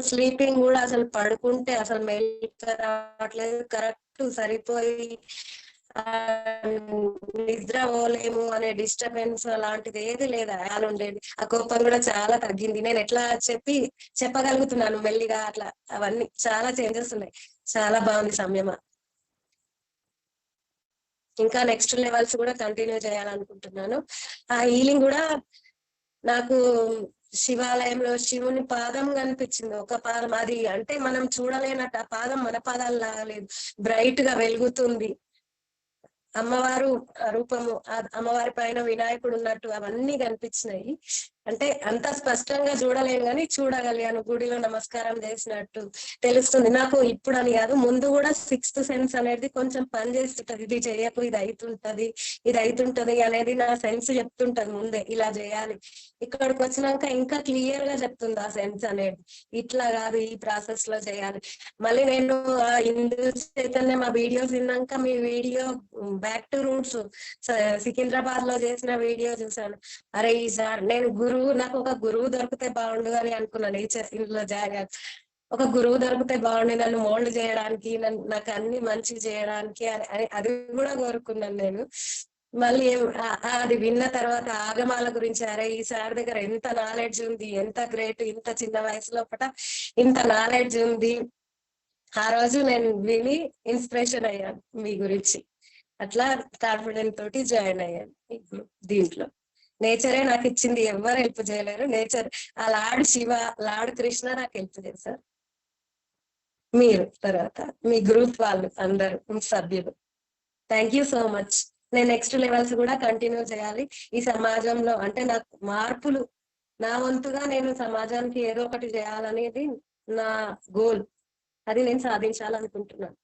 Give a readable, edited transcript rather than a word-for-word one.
Sleeping కూడా అసలు పడుకుంటే అసలు మెల్క రావట్లేదు, కరెక్ట్ సరిపోయి నిద్ర పోలేము అనే డిస్టర్బెన్స్ అలాంటిది ఏది లేదు, అలా ఉండేది. ఆ కోపం కూడా చాలా తగ్గింది. నేను ఎట్లా చెప్పగలుగుతున్నాను మెల్లిగా అట్లా, అవన్నీ చాలా చేంజెస్ ఉన్నాయి. చాలా బాగుంది సంయమ. ఇంకా నెక్స్ట్ లెవెల్స్ కూడా కంటిన్యూ చేయాలనుకుంటున్నాను. ఆ హీలింగ్ కూడా నాకు శివాలయంలో శివుని పాదం కనిపించింది, ఒక పాదం. అది అంటే మనం చూడలేనట్టు, ఆ పాదం మన పాదాలు లాగలేదు, బ్రైట్ గా వెలుగుతుంది. అమ్మవారు రూపము, అమ్మవారి పైన వినాయకుడు ఉన్నట్టు అవన్నీ కనిపించినాయి. అంటే అంత స్పష్టంగా చూడలేను కానీ చూడగలిగాను, గుడిలో నమస్కారం చేసినట్టు తెలుస్తుంది నాకు. ఇప్పుడు అని కాదు, ముందు కూడా సిక్స్త్ సెన్స్ అనేది కొంచెం పని చేస్తుంటది. ఇది చేయకు, ఇది అయితుంటది అనేది నా సెన్స్ చెప్తుంటది ముందే, ఇలా చేయాలి. ఇక్కడికి వచ్చినాక ఇంకా క్లియర్ గా చెప్తుంది ఆ సెన్స్ అనేది, ఇట్లా కాదు ఈ ప్రాసెస్ లో చేయాలి. మళ్ళీ నేను హిందూ చైతన్య మా వీడియోస్ విన్నాక మీ video back to roots Secunderabad లో చేసిన వీడియో చూసాను. అరే ఈసారి నేను నాకు ఒక గురువు దొరికితే బాగుండు అని అనుకున్నాను. ఇందులో జాయిన్ ఒక గురువు దొరికితే బాగుండి నన్ను మోల్డ్ చేయడానికి, నాకు అన్ని మంచి చేయడానికి అది కూడా కోరుకున్నాను నేను. మళ్ళీ అది విన్న తర్వాత ఆగమాల గురించి, అరే ఈ సార్ దగ్గర ఎంత నాలెడ్జ్ ఉంది, ఎంత గ్రేట్, ఇంత చిన్న వయసులో ఇంత నాలెడ్జ్ ఉంది. ఆ రోజు నేను విని ఇన్స్పిరేషన్ అయ్యాను మీ గురించి. అట్లా కాన్ఫిడెంట్ తోటి జాయిన్ అయ్యాను దీంట్లో. నేచరే నాకు ఇచ్చింది, ఎవరు హెల్ప్ చేయలేరు. నేచర్, ఆ లార్డ్ శివ, లార్డ్ కృష్ణ నాకు హెల్ప్ చేశారు. మీరు తర్వాత మీ గ్రూప్ వాళ్ళు అందరు సభ్యులు, థ్యాంక్ యూ సో మచ్. నేను నెక్స్ట్ లెవెల్స్ కూడా కంటిన్యూ చేయాలి ఈ సమాజంలో. అంటే నాకు మార్పులు, నా వంతుగా నేను సమాజానికి ఏదో ఒకటి చేయాలనేది నా గోల్. అది నేను సాధించాలనుకుంటున్నాను.